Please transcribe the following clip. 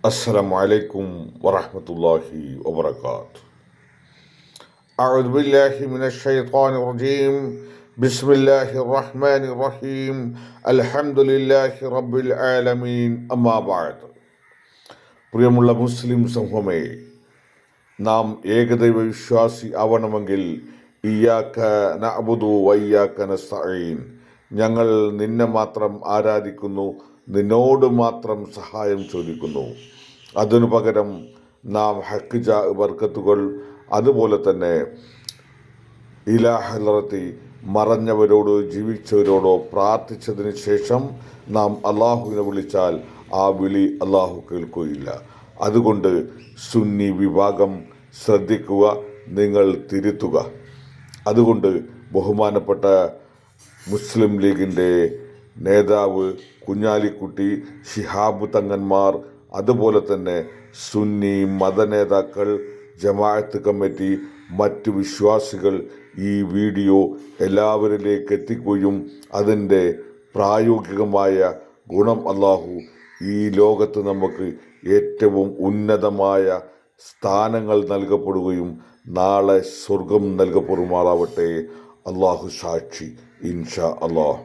السلام عليكم ورحمة الله وبركاته. أعوذ بالله من الشيطان الرجيم. بسم الله الرحمن الرحيم. الحمد لله رب العالمين. أما بعد. പ്രിയമുള്ള മുസ്ലിം സമൂഹമേ, നാം ഏകദൈവ വിശ്വാസി ആവണമെങ്കിൽ ഇയ്യാക നഅ്ബുദു വഇയ്യാക നസ്തഈൻ, ഞങ്ങൾ നിന്നെ മാത്രം ആരാധിക്കുന്നു, നിന്നോട് മാത്രം സഹായം ചോദിക്കുന്നു. അതിനു പകരം നാം ഹക്ക് ബർക്കത്തുകൾ, അതുപോലെ തന്നെ ഇലാഹലറത്തി മറഞ്ഞവരോട് ജീവിച്ചവരോടോ പ്രാർത്ഥിച്ചതിന് ശേഷം നാം അള്ളാഹുവിനെ വിളിച്ചാൽ ആ വിളി അള്ളാഹു കേൾക്കുകയില്ല. അതുകൊണ്ട് സുന്നി വിഭാഗം ശ്രദ്ധിക്കുക, നിങ്ങൾ തിരുത്തുക. അതുകൊണ്ട് ബഹുമാനപ്പെട്ട മുസ്ലിം ലീഗിൻ്റെ നേതാവ് കുഞ്ഞാലിക്കുട്ടി, ശിഹാബ് തങ്ങന്മാർ, അതുപോലെ തന്നെ സുന്നി മതനേതാക്കൾ, ജമാഅത്ത് കമ്മിറ്റി, മറ്റു വിശ്വാസികൾ ഈ വീഡിയോ എല്ലാവരിലേക്ക് എത്തിക്കുകയും അതിൻ്റെ പ്രായോഗികമായ ഗുണം അല്ലാഹു ഈ ലോകത്ത് നമുക്ക് ഏറ്റവും ഉന്നതമായ സ്ഥാനങ്ങൾ നൽകപ്പെടുകയും നാളെ സ്വർഗം നൽകപ്പെടുമാറാവട്ടെ. അള്ളാഹു സാക്ഷി. ഇൻഷാ അള്ളാഹ്.